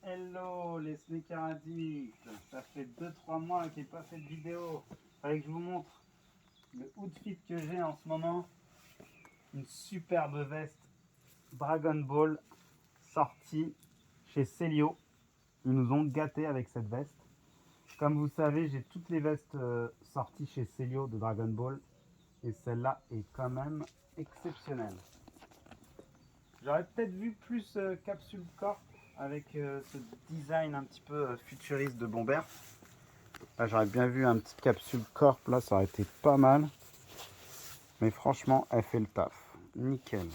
Hello les sneakers addicts, ça fait 2-3 mois que j'ai pas fait de vidéo. Fallait que je vous montre le outfit que j'ai en ce moment. Une superbe veste Dragon Ball sortie chez Celio. Ils nous ont gâtés avec cette veste. Comme vous savez, j'ai toutes les vestes sorties chez Celio de Dragon Ball. Et celle-là est quand même exceptionnelle. J'aurais peut-être vu plus Capsule Corp avec ce design un petit peu futuriste de Bomber. Là, j'aurais bien vu un petit Capsule Corp, là, ça aurait été pas mal. Mais franchement, elle fait le taf. Nickel.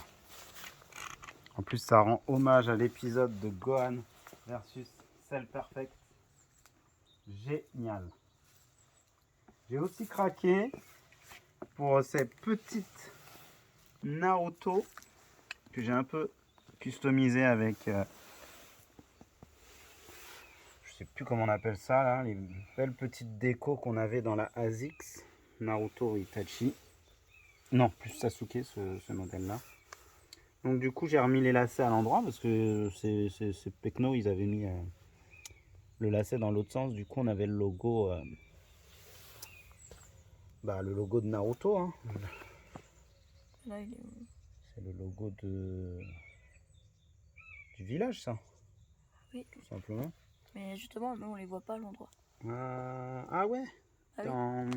En plus, ça rend hommage à l'épisode de Gohan versus Cell Perfect. Génial. J'ai aussi craqué pour cette petite Naruto que j'ai un peu customisé avec... je sais plus comment on appelle ça là, les belles petites décos qu'on avait dans la ASICS Naruto Itachi. Non, plus Sasuke ce modèle là. Donc du coup j'ai remis les lacets à l'endroit parce que ces Pecno ils avaient mis le lacet dans l'autre sens. Du coup on avait le logo le logo de Naruto hein. Là, C'est le logo du village ça. oui, tout simplement. mais justement, nous on les voit pas à l'endroit. Ah ouais. Ah oui. Dans...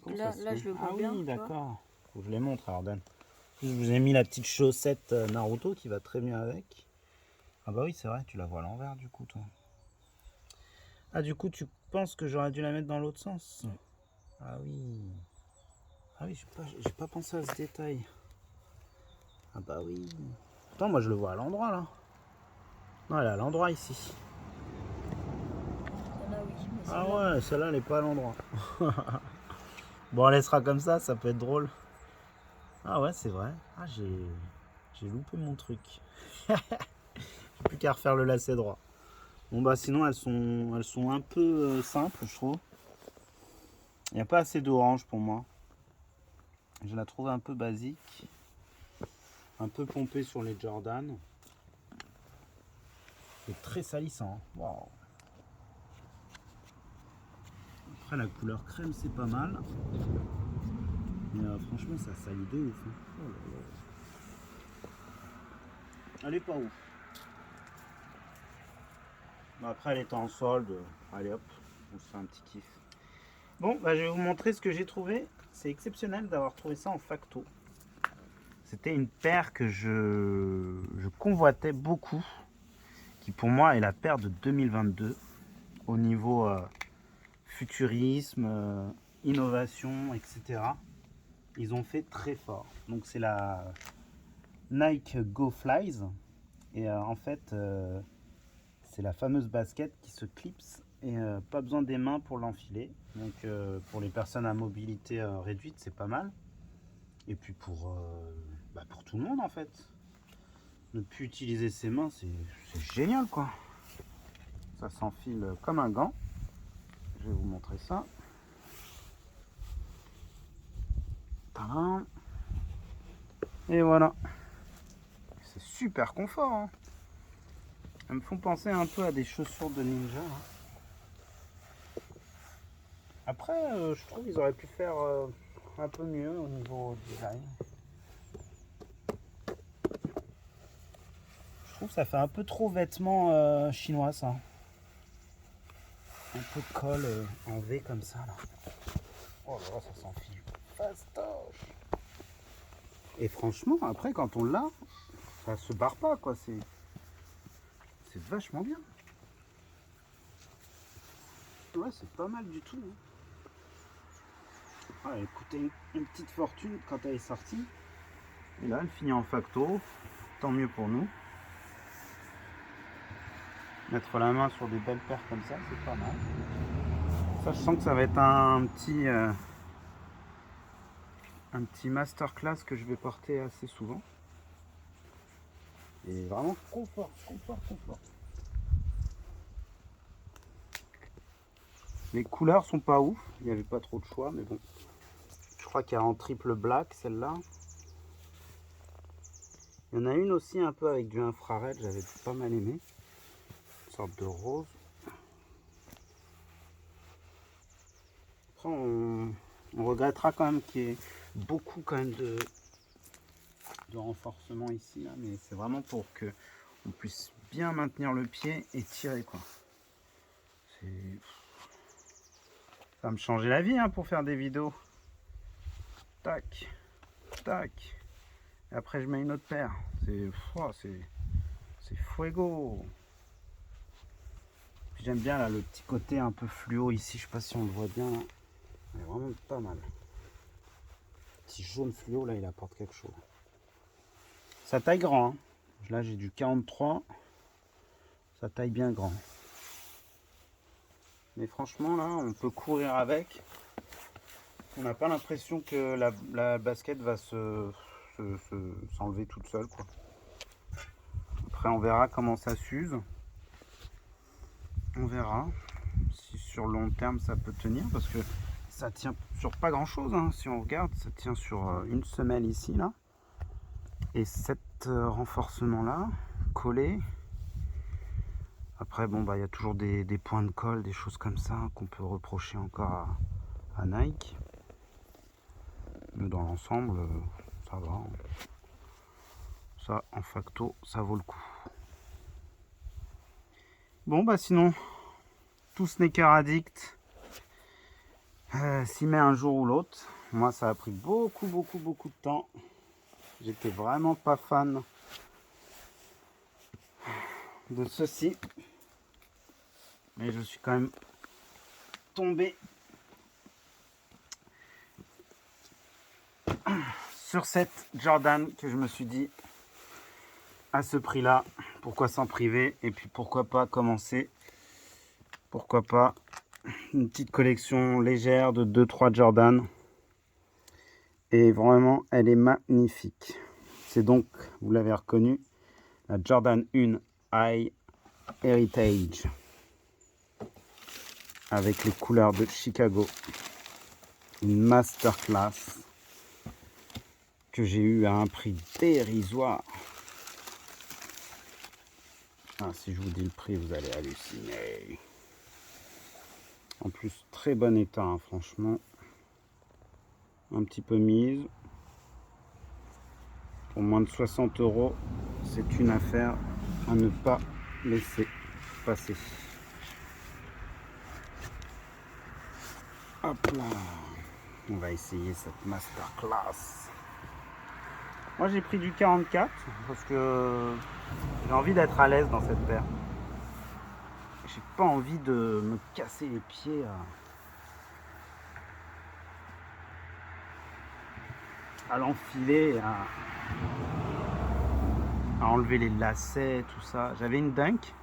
Comment Là, ça se là fait je le vois Ah bien. oui, Tu vois. d'accord. Faut que je les montre, Arden. Je vous ai mis la petite chaussette Naruto qui va très bien avec. Ah bah oui, c'est vrai, tu la vois à l'envers du coup, toi. Ah, du coup, tu penses que j'aurais dû la mettre dans l'autre sens? Mm. Ah oui. Ah oui, j'ai pas pensé à ce détail. Ah bah oui. Pourtant, moi je le vois à l'endroit là. Non, elle est à l'endroit ici. Celle-là, oui, mais Ah celle-là. ouais, celle-là, elle est pas à l'endroit. Bon, on laissera comme ça peut être drôle. Ah ouais, c'est vrai. Ah, j'ai loupé mon truc. J'ai plus qu'à refaire le lacet droit. Bon bah sinon elles sont un peu simples je trouve. Il n'y a pas assez d'orange pour moi. Je la trouve un peu basique. Un peu pompée sur les Jordan. C'est très salissant. Wow. Après la couleur crème c'est pas mal. Mais franchement ça salit de ouf. Hein. Oh là là. Elle est pas ouf. Bon, après elle est en solde. Allez hop, on se fait un petit kiff. Bon bah je vais vous montrer ce que j'ai trouvé. C'est exceptionnel d'avoir trouvé ça en facto. C'était une paire que je convoitais beaucoup, qui pour moi est la paire de 2022 au niveau futurisme, innovation, etc. Ils ont fait très fort. Donc c'est la Nike Go Flies et en fait c'est la fameuse basket qui se clipse et pas besoin des mains pour l'enfiler. Donc pour les personnes à mobilité réduite c'est pas mal. Et puis pour tout le monde en fait. Ne plus utiliser ses mains, c'est génial quoi. Ça s'enfile comme un gant. Je vais vous montrer ça. Tadam. Et voilà. C'est super confort. Hein. Elles me font penser un peu à des chaussures de ninja. Hein. Après, je trouve qu'ils auraient pu faire un peu mieux au niveau design. Je trouve que ça fait un peu trop vêtements chinois ça. Un peu de colle en V comme ça là. Oh là là, ça s'enfile fastoche. Et franchement, après quand on l'a, ça se barre pas quoi. C'est vachement bien. Ouais, c'est pas mal du tout. Hein. Ah, elle coûtait une petite fortune quand elle est sortie. Et là, elle finit en facto. Tant mieux pour nous. Mettre la main sur des belles paires comme ça, c'est pas mal. Ça, je sens que ça va être un petit masterclass que je vais porter assez souvent. Et vraiment confort. Les couleurs sont pas ouf. Il n'y avait pas trop de choix, mais bon. Je crois qu'il y a en triple black celle-là. Il y en a une aussi un peu avec du infrared, j'avais pas mal aimé. sorte de rose. Après, on regrettera quand même qu'il y ait beaucoup quand même de renforcement ici, là, mais c'est vraiment pour que on puisse bien maintenir le pied et tirer, quoi. Ça va me changer la vie, hein, pour faire des vidéos. Tac, tac. Et après je mets une autre paire. C'est fuego. J'aime bien là le petit côté un peu fluo ici. Je sais pas si on le voit bien. Là. Il est vraiment pas mal. Petit jaune fluo là, il apporte quelque chose. Ça taille grand. Hein. Là j'ai du 43. Ça taille bien grand. Mais franchement là, on peut courir avec. On n'a pas l'impression que la basket va s'enlever toute seule, quoi. Après on verra comment ça s'use. On verra si sur le long terme ça peut tenir, parce que ça tient sur pas grand chose, hein. Si on regarde, ça tient sur une semelle ici là, et 7 renforcements là collés. Après bon bah il y a toujours des points de colle, des choses comme ça qu'on peut reprocher encore à Nike, mais dans l'ensemble ça va, hein. Ça en facto ça vaut le coup. Bon bah sinon tout sneaker addict s'y met un jour ou l'autre. Moi ça a pris beaucoup de temps. J'étais vraiment pas fan de ceci, mais je suis quand même tombé sur cette Jordan que je me suis dit, à ce prix là, pourquoi s'en priver, et puis pourquoi pas commencer, pourquoi pas une petite collection légère de 2-3 Jordan. Et vraiment elle est magnifique. C'est donc, vous l'avez reconnu, la Jordan 1 High Heritage avec les couleurs de Chicago. Une masterclass que j'ai eu à un prix dérisoire. Ah, si je vous dis le prix, vous allez halluciner. En plus, très bon état, hein, franchement. Un petit peu mise. Pour moins de 60 €, c'est une affaire à ne pas laisser passer. Hop là. On va essayer cette masterclass. Moi j'ai pris du 44 parce que j'ai envie d'être à l'aise dans cette paire. J'ai pas envie de me casser les pieds à l'enfiler, à enlever les lacets, tout ça. J'avais une Dunk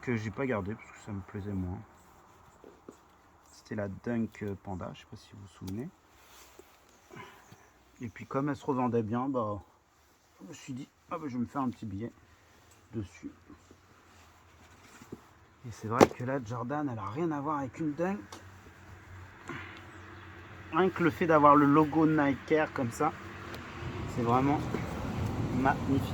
que j'ai pas gardée parce que ça me plaisait moins. C'était la Dunk Panda, je sais pas si vous vous souvenez. Et puis comme elle se revendait bien, bah, je me suis dit, ah bah, je vais me faire un petit billet dessus. Et c'est vrai que là, Jordan, elle a rien à voir avec une Dunk. Rien que le fait d'avoir le logo Nike Air comme ça, c'est vraiment magnifique.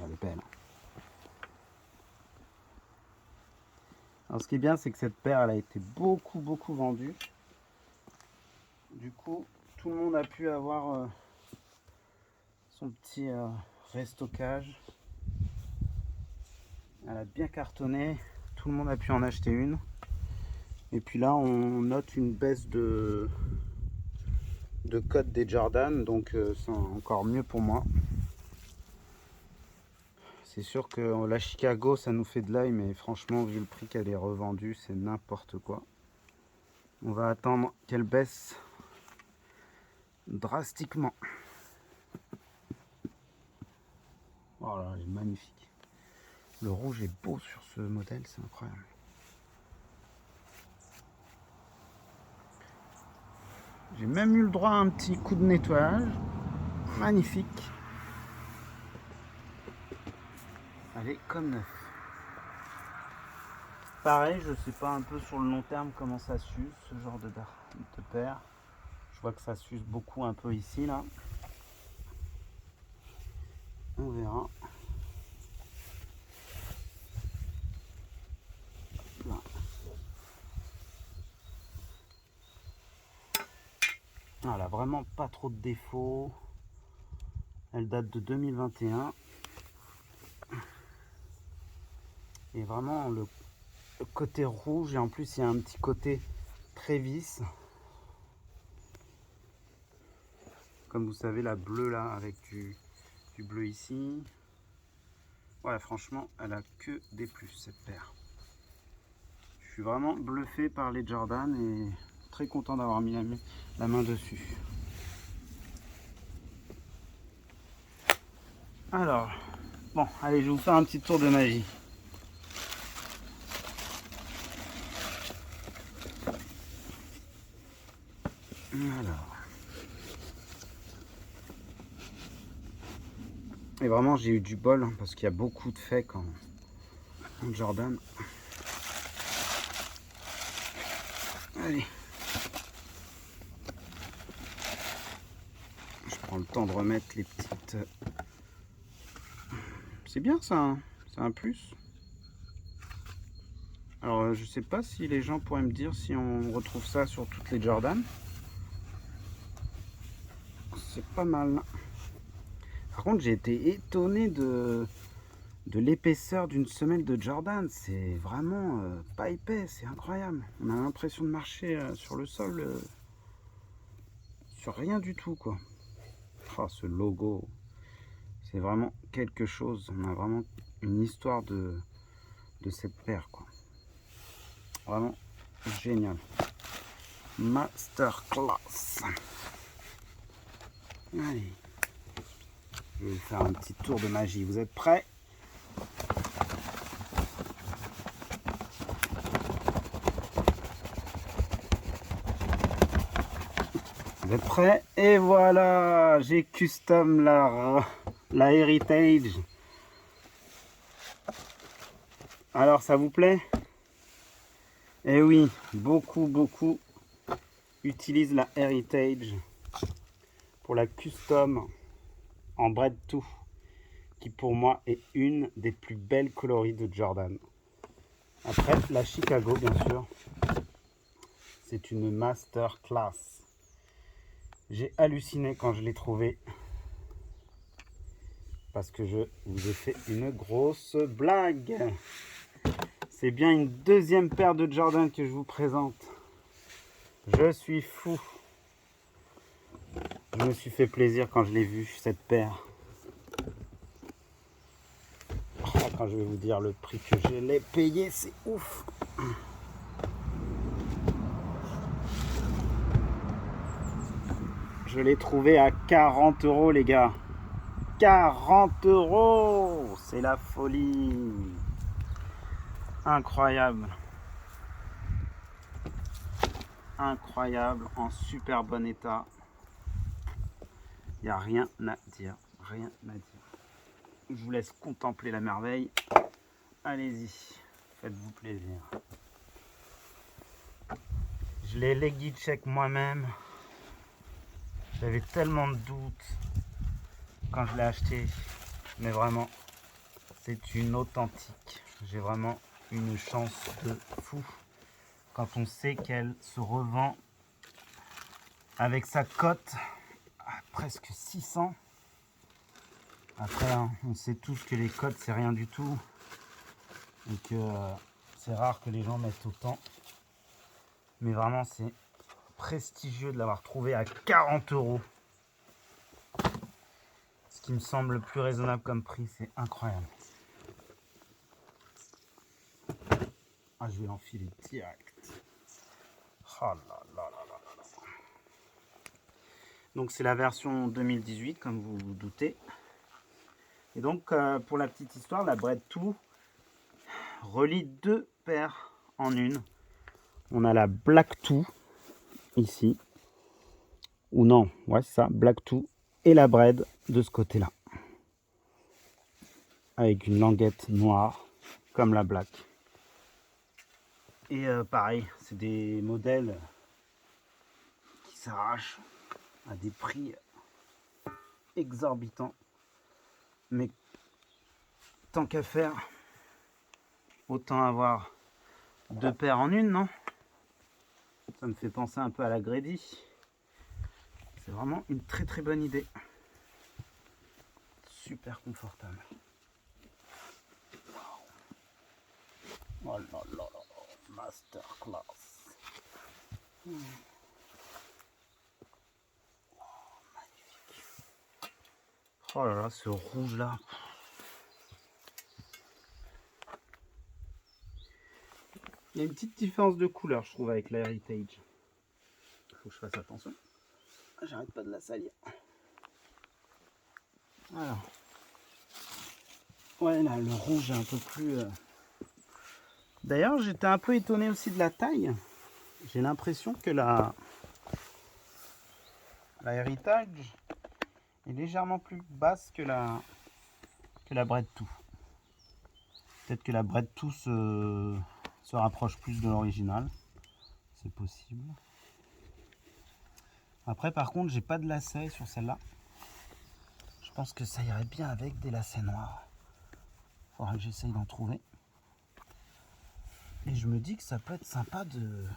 Elle est belle. Alors ce qui est bien, c'est que cette paire, elle a été beaucoup vendue. Du coup, tout le monde a pu avoir son petit restockage. Elle a bien cartonné. Tout le monde a pu en acheter une. Et puis là, on note une baisse de code des Jordan. Donc c'est encore mieux pour moi. C'est sûr que la Chicago, ça nous fait de l'œil, mais franchement, vu le prix qu'elle est revendue, c'est n'importe quoi. On va attendre qu'elle baisse drastiquement. Oh là, elle est magnifique. Le rouge est beau sur ce modèle, c'est incroyable. J'ai même eu le droit à un petit coup de nettoyage. Magnifique. Elle est comme neuf. Pareil, je sais pas un peu sur le long terme comment ça s'use, ce genre de paire. Je vois que ça s'use beaucoup un peu ici là. On verra. Là. Elle a vraiment pas trop de défauts. Elle date de 2021. Et vraiment le côté rouge, et en plus il y a un petit côté Trévis. Comme vous savez, la bleue là avec du bleu ici. Ouais, franchement, elle a que des plus cette paire. Je suis vraiment bluffé par les Jordan et très content d'avoir mis la main dessus. Alors, bon, allez, je vais vous faire un petit tour de magie. Alors. Et vraiment, j'ai eu du bol hein, parce qu'il y a beaucoup de fakes en Jordan. Allez. Je prends le temps de remettre les petites... C'est bien ça, hein, c'est un plus. Alors, je sais pas si les gens pourraient me dire si on retrouve ça sur toutes les Jordan. C'est pas mal. Par contre, j'ai été étonné de l'épaisseur d'une semelle de Jordan. C'est vraiment pas épais, c'est incroyable. On a l'impression de marcher sur le sol, sur rien du tout, quoi. Oh, ce logo, c'est vraiment quelque chose. On a vraiment une histoire de cette paire, quoi. Vraiment génial. Masterclass. Allez. Je vais vous faire un petit tour de magie. Vous êtes prêts? Vous êtes prêts? Et voilà, j'ai custom la Heritage. Alors, ça vous plaît? Eh oui, beaucoup utilisent la Heritage pour la custom en Bread 2, qui pour moi est une des plus belles coloris de Jordan. Après, la Chicago, bien sûr, c'est une masterclass. J'ai halluciné quand je l'ai trouvée parce que je vous ai fait une grosse blague. C'est bien une deuxième paire de Jordan que je vous présente. Je suis fou. Je me suis fait plaisir quand je l'ai vue, cette paire. Oh, quand je vais vous dire le prix que je l'ai payé, c'est ouf. Je l'ai trouvé à 40 € les gars. 40 €, c'est la folie. Incroyable. Incroyable, en super bon état. Il n'y a rien à dire. Rien à dire. Je vous laisse contempler la merveille. Allez-y, faites-vous plaisir. Je l'ai leggy check moi-même. J'avais tellement de doutes quand je l'ai acheté. Mais vraiment, c'est une authentique. J'ai vraiment une chance de fou quand on sait qu'elle se revend avec sa cote à presque 600. Après, hein, on sait tous que les cotes, c'est rien du tout. Et que c'est rare que les gens mettent autant. Mais vraiment, c'est prestigieux de l'avoir trouvé à 40 €. Ce qui me semble le plus raisonnable comme prix, c'est incroyable. Ah, je vais l'enfiler direct. Oh là là là là là. Donc c'est la version 2018, comme vous vous doutez. Et donc, pour la petite histoire, la Bread 2 relie deux paires en une. On a la Black 2, ici. Ou non, ouais c'est ça, Black 2. Et la Bread de ce côté-là. Avec une languette noire, comme la Black. Et pareil, c'est des modèles qui s'arrachent à des prix exorbitants. mais tant qu'à faire, autant avoir 2 paires en une, non? Ça me fait penser un peu à la Grady. C'est vraiment une très très bonne idée. Super confortable. Oh là là là, masterclass. Oh là là, ce rouge là. Il y a une petite différence de couleur, je trouve, avec la Heritage. Faut que je fasse attention. J'arrête pas de la salir. Alors. Ouais, là, le rouge est un peu plus... D'ailleurs, j'étais un peu étonné aussi de la taille. J'ai l'impression que la Heritage est légèrement plus basse que la Bred 2. Peut-être que la Bred 2 se rapproche plus de l'original. C'est possible. Après, par contre, j'ai pas de lacets sur celle-là. Je pense que ça irait bien avec des lacets noirs. Faudra que j'essaye d'en trouver. Et je me dis que ça peut être sympa de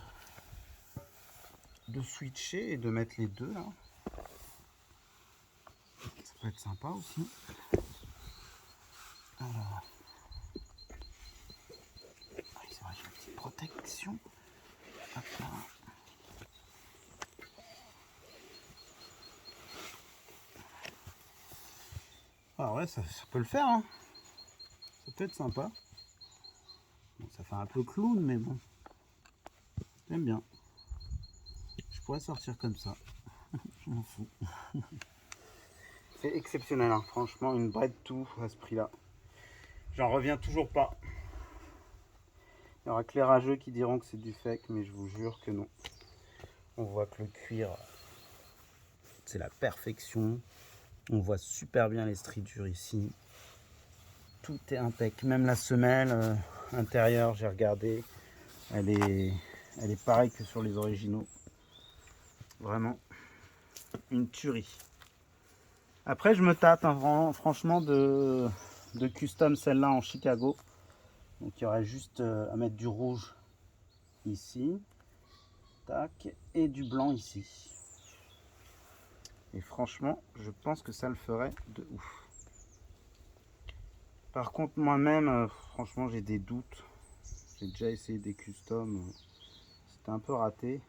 switcher et de mettre les deux là. Ça peut être sympa aussi. Alors. C'est vrai, j'ai une petite protection. Hop là. Ah ouais, ça peut le faire, hein. Ça peut être sympa. Bon, ça fait un peu clown, mais bon. J'aime bien. Je pourrais sortir comme ça. Je m'en fous. C'est exceptionnel, hein. Franchement, une Bred 2 à ce prix-là. J'en reviens toujours pas. Il y aura que les rageux qui diront que c'est du fake, mais je vous jure que non. On voit que le cuir, c'est la perfection. On voit super bien les stridures ici. Tout est impec. Même la semelle intérieure, j'ai regardé. Elle est pareille que sur les originaux. Vraiment une tuerie. Après, je me tâte, hein, franchement, de custom celle-là en Chicago. Donc, il y aurait juste à mettre du rouge ici. Tac. Et du blanc ici. Et franchement, je pense que ça le ferait de ouf. Par contre, moi-même, franchement, j'ai des doutes. J'ai déjà essayé des customs. C'était un peu raté.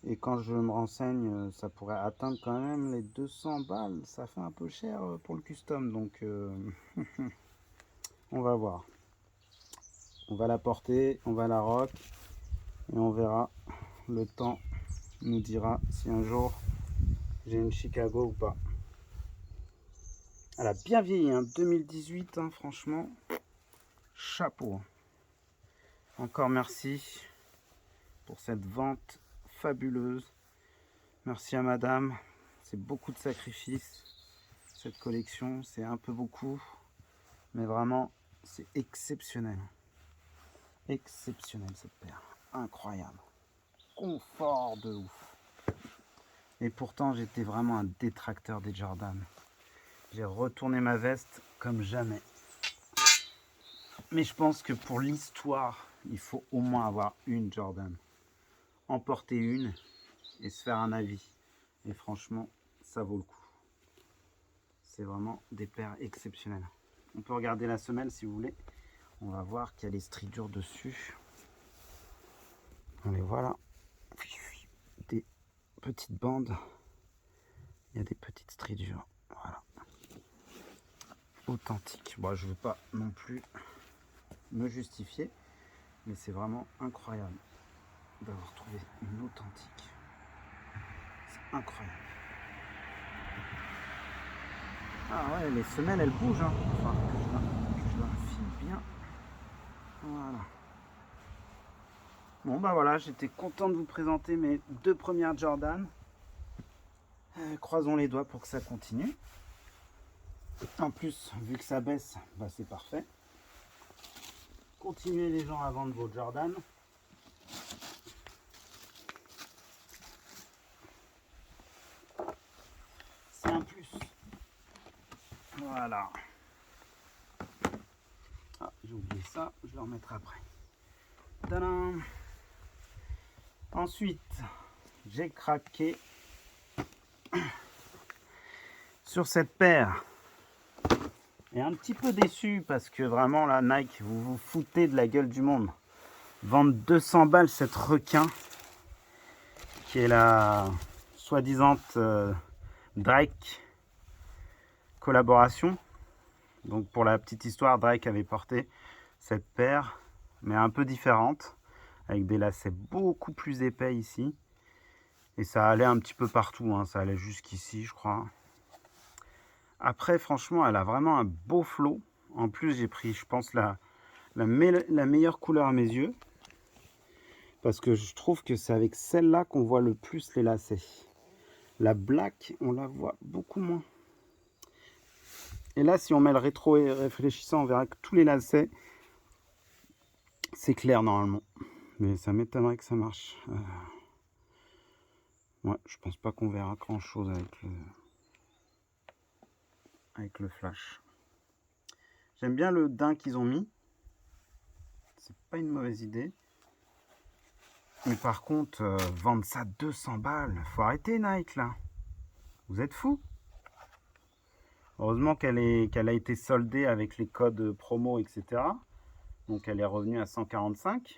Et quand je me renseigne, ça pourrait atteindre quand même les 200 balles. Ça fait un peu cher pour le custom. Donc, on va voir. On va la porter, on va la rock. Et on verra. Le temps nous dira si un jour j'ai une Chicago ou pas. Elle a bien vieilli, hein, 2018, hein, franchement. Chapeau. Encore merci pour cette vente fabuleuse. Merci à madame. C'est beaucoup de sacrifices. Cette collection, c'est un peu beaucoup. Mais vraiment, c'est exceptionnel. Exceptionnel cette paire. Incroyable. Confort de ouf. Et pourtant, j'étais vraiment un détracteur des Jordan. J'ai retourné ma veste comme jamais. Mais je pense que pour l'histoire, il faut au moins avoir une Jordan. En porter une et se faire un avis. Et franchement, ça vaut le coup. C'est vraiment des paires exceptionnelles. On peut regarder la semelle si vous voulez. On va voir qu'il y a les stridures dessus. On les voit là. Des petites bandes. Il y a des petites stridures. Voilà. Authentique. Bon, je ne veux pas non plus me justifier. Mais c'est vraiment incroyable d'avoir trouvé une authentique. C'est incroyable. Ah ouais, les semelles elles bougent. Hein. Enfin, que je l'enfile bien. Voilà. Bon bah voilà, j'étais content de vous présenter mes 2 premières Jordan. Croisons les doigts pour que ça continue. En plus, vu que ça baisse, bah c'est parfait. Continuez les gens à vendre vos Jordan. C'est un plus. Voilà. Ah, j'ai oublié ça, je le remettrai après. Tadam. Ensuite, j'ai craqué sur cette paire. Et un petit peu déçu parce que vraiment là, Nike, vous vous foutez de la gueule du monde. Vendre 200 balles cette requin qui est la soi-disant Drake collaboration. Donc pour la petite histoire, Drake avait porté cette paire, mais un peu différente, avec des lacets beaucoup plus épais ici. Et ça allait un petit peu partout, hein. Ça allait jusqu'ici, je crois. Après, franchement, elle a vraiment un beau flow. En plus, j'ai pris, je pense, la meilleure couleur à mes yeux. Parce que je trouve que c'est avec celle-là qu'on voit le plus les lacets. La black, on la voit beaucoup moins. Et là, si on met le rétro réfléchissant, on verra que tous les lacets, c'est clair normalement. Mais ça m'étonnerait que ça marche. Ouais, je pense pas qu'on verra grand chose avec le flash. J'aime bien le daim qu'ils ont mis. C'est pas une mauvaise idée. Mais par contre, vendre ça 200 balles, faut arrêter Nike là. Vous êtes fous. Heureusement qu'elle a été soldée avec les codes promo, etc. Donc elle est revenue à 145.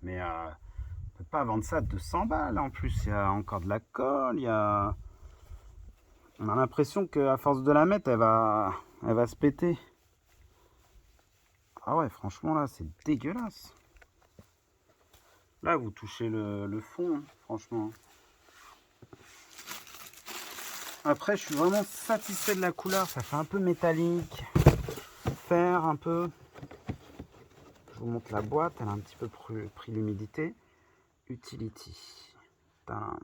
Mais on peut pas vendre ça 200 balles. En plus, il y a encore de la colle. On a l'impression qu'à force de la mettre, elle va se péter. Ah ouais, franchement là, c'est dégueulasse. Là, vous touchez le fond, hein, franchement. Après, je suis vraiment satisfait de la couleur. Ça fait un peu métallique. Fer, un peu. Je vous montre la boîte. Elle a un petit peu pris l'humidité. Utility. Tadam.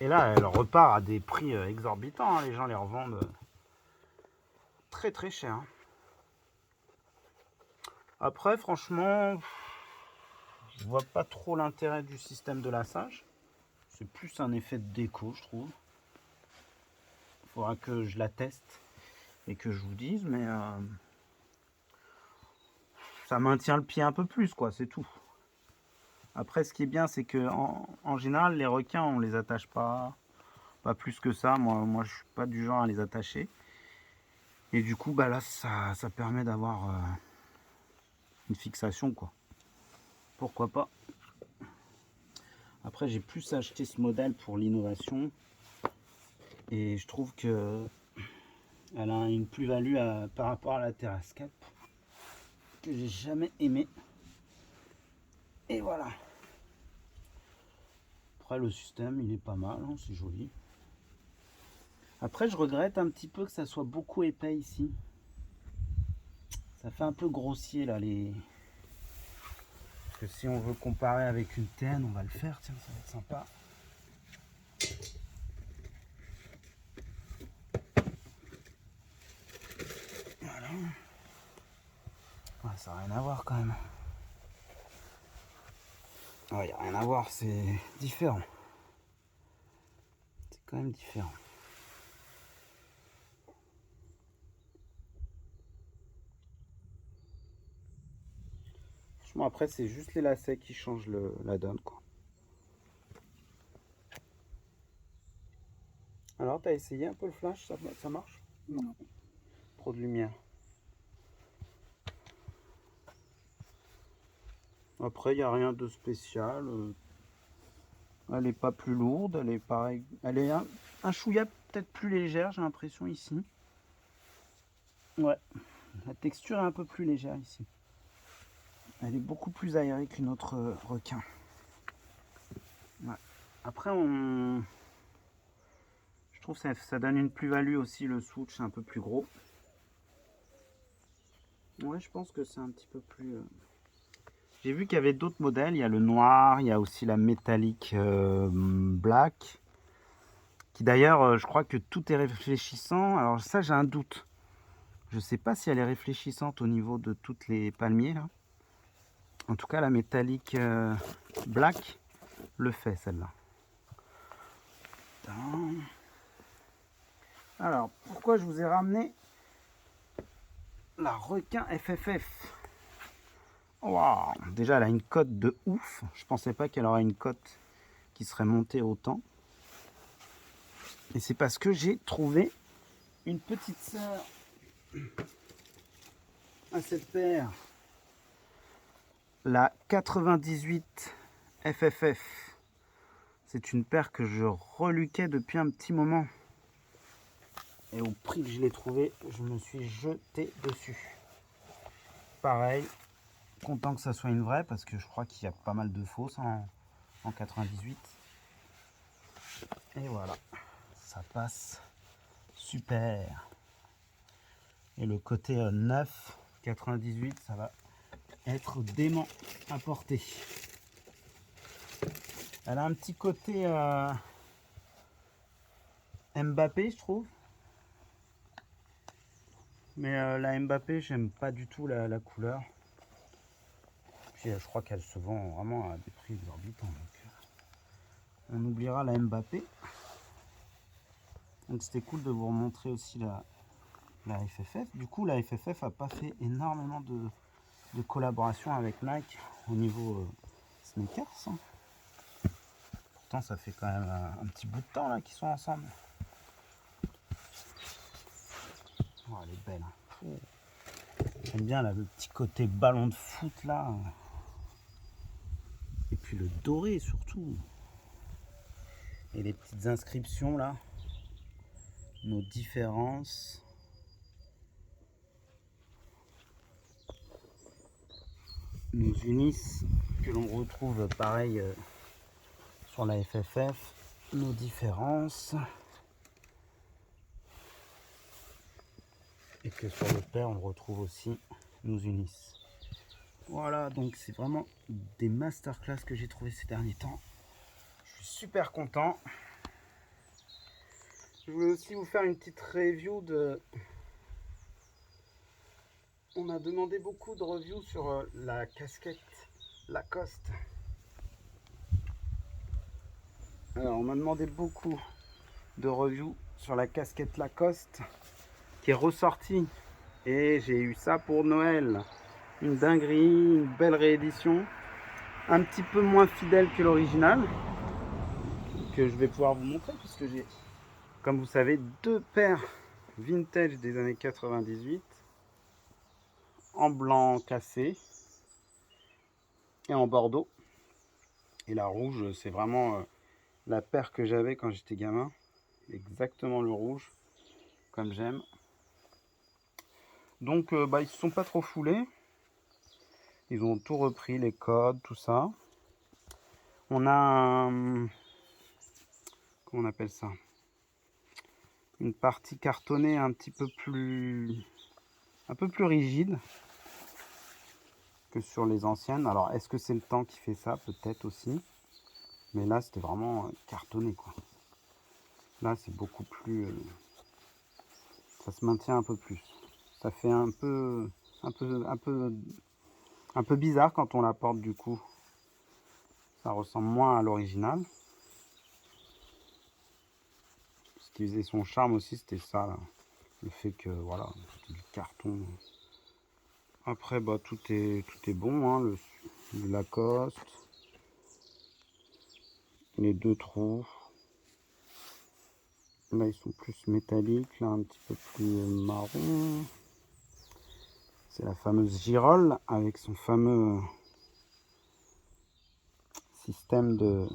Et là, elle repart à des prix exorbitants. Hein. Les gens les revendent très très cher. Hein. Après, franchement, je vois pas trop l'intérêt du système de lassage. C'est plus un effet de déco, je trouve. Il faudra que je la teste et que je vous dise, mais ça maintient le pied un peu plus, quoi, c'est tout. Après, ce qui est bien, c'est que en général, les requins, on les attache pas plus que ça. Moi, je suis pas du genre à les attacher. Et du coup, bah là, ça permet d'avoir une fixation, quoi. Pourquoi pas. Après, j'ai plus acheté ce modèle pour l'innovation. Et je trouve que elle a une plus-value par rapport à la Terrascape que j'ai jamais aimé. Et voilà. Après, le système, il est pas mal, hein, c'est joli. Après, je regrette un petit peu que ça soit beaucoup épais ici. Ça fait un peu grossier là les. Parce que si on veut comparer avec une TN, on va le faire, tiens, ça va être sympa. Voilà. Ouais, ça n'a rien à voir quand même. Il n'y a rien à voir, c'est différent. C'est quand même différent. Franchement, après, c'est juste les lacets qui changent la donne, quoi. Alors, t'as essayé un peu le flash, ça marche? Non. Trop de lumière. Après, il n'y a rien de spécial. Elle n'est pas plus lourde, elle est pareil. Elle est un chouïa peut-être plus légère, j'ai l'impression ici. Ouais, la texture est un peu plus légère ici. Elle est beaucoup plus aérée qu'une autre requin. Ouais. Après, je trouve que ça donne une plus-value aussi, le switch un peu plus gros. Ouais, je pense que c'est un petit peu plus... J'ai vu qu'il y avait d'autres modèles. Il y a le noir, il y a aussi la métallique black. Qui d'ailleurs, je crois que tout est réfléchissant. Alors ça, j'ai un doute. Je ne sais pas si elle est réfléchissante au niveau de toutes les palmiers là. En tout cas, la métallique black le fait, celle-là. Alors, pour pourquoi je vous ai ramené la requin FFF. Waouh, déjà elle a une cote de ouf. Je pensais pas qu'elle aurait une cote qui serait montée autant. Et c'est parce que j'ai trouvé une petite sœur à cette paire. La 98 FFF. C'est une paire que je reluquais depuis un petit moment. Et au prix que je l'ai trouvé, je me suis jeté dessus. Pareil, content que ça soit une vraie parce que je crois qu'il y a pas mal de fausses en 98. Et voilà, ça passe super. Et le côté 9, 98, ça va être dément à porter. Elle a un petit côté Mbappé, je trouve. Mais la Mbappé, j'aime pas du tout la couleur. Puis je crois qu'elle se vend vraiment à des prix exorbitants. Donc, on oubliera la Mbappé. Donc c'était cool de vous remontrer aussi la FFF. Du coup, la FFF a pas fait énormément de collaboration avec Nike au niveau sneakers. Hein. Pourtant, ça fait quand même un petit bout de temps là qu'ils sont ensemble. Oh, elle est belle. Hein. J'aime bien là, le petit côté ballon de foot là. Et puis le doré surtout. Et les petites inscriptions là. Nos différences. Nous unissent. Que l'on retrouve pareil sur la FFF. Nos différences. Et que sur le pair on le retrouve aussi. Nous unissent. Voilà, donc c'est vraiment des masterclass que j'ai trouvé ces derniers temps. Je suis super content. Je voulais aussi vous faire une petite review de... On m'a demandé beaucoup de reviews sur la casquette Lacoste. Alors, on m'a demandé beaucoup de reviews sur la casquette Lacoste qui est ressortie. Et j'ai eu ça pour Noël. Une dinguerie, une belle réédition. Un petit peu moins fidèle que l'original. Que je vais pouvoir vous montrer puisque j'ai... Comme vous savez, deux paires vintage des années 98 en blanc cassé et en bordeaux. Et la rouge, c'est vraiment la paire que j'avais quand j'étais gamin. Exactement le rouge, comme j'aime. Donc, ils ne se sont pas trop foulés. Ils ont tout repris, les codes, tout ça. On a un... Comment on appelle ça ? Une partie cartonnée un peu plus rigide que sur les anciennes. Alors est-ce que c'est le temps qui fait ça? Peut-être aussi. Mais là c'était vraiment cartonné quoi. Là c'est beaucoup plus... ça se maintient un peu plus. Ça fait un peu bizarre quand on la porte du coup. Ça ressemble moins à l'original. Ce qui faisait son charme aussi c'était ça. Là. Le fait que voilà, c'était du carton. Après tout est bon. Hein, le Lacoste. Les deux trous. Là ils sont plus métalliques, là un petit peu plus marron. C'est la fameuse girole avec son fameux système de...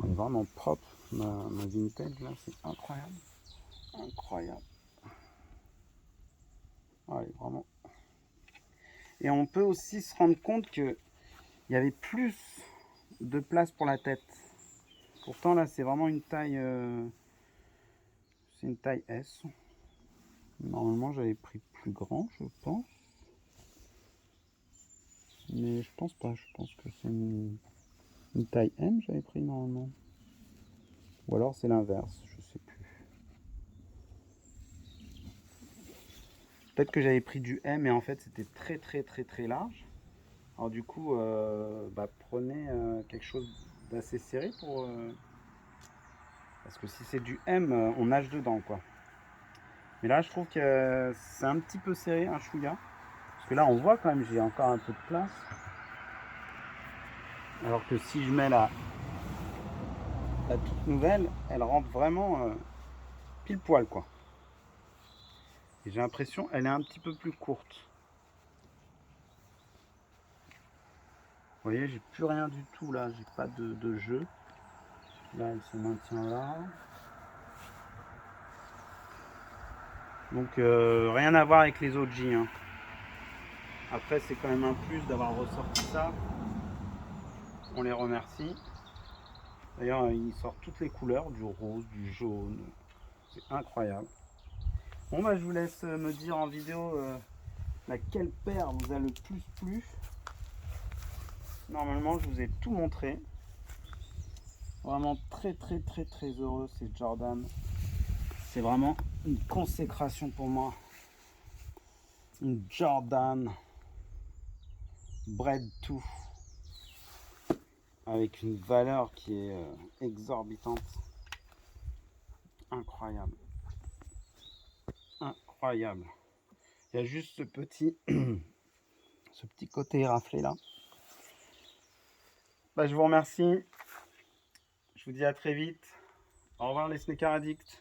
Elle est vraiment propre, ma vintage là, c'est incroyable. Incroyable. Ouais, vraiment. Et on peut aussi se rendre compte que il y avait plus de place pour la tête. Pourtant là c'est vraiment une taille... c'est une taille S. Normalement j'avais pris plus grand je pense. Mais je pense pas, je pense que c'est une taille M j'avais pris normalement. Ou alors c'est l'inverse, je sais plus. Peut-être que j'avais pris du M et en fait c'était très large. Alors du coup, prenez quelque chose d'assez serré Parce que si c'est du M, on nage dedans, quoi. Mais là, je trouve que c'est un petit peu serré, un chouïa. Parce que là, on voit quand même, j'ai encore un peu de place. Alors que si je mets la toute nouvelle, elle rentre vraiment pile poil, quoi. Et j'ai l'impression qu'elle est un petit peu plus courte. Vous voyez, j'ai plus rien du tout là, j'ai pas de jeu. Là, elle se maintient là. Donc rien à voir avec les autres J. Hein. Après, c'est quand même un plus d'avoir ressorti ça. On les remercie. D'ailleurs, ils sortent toutes les couleurs, du rose, du jaune. C'est incroyable. Bon, bah, je vous laisse me dire en vidéo laquelle paire vous a le plus plu. Normalement, je vous ai tout montré. Vraiment très heureux, c'est Jordan. C'est vraiment une consécration pour moi. Une Jordan Bread 2 avec une valeur qui est exorbitante. Incroyable. Incroyable. Il y a juste ce petit côté éraflé là. Bah, je vous remercie. Je vous dis à très vite. Au revoir les sneakers addicts.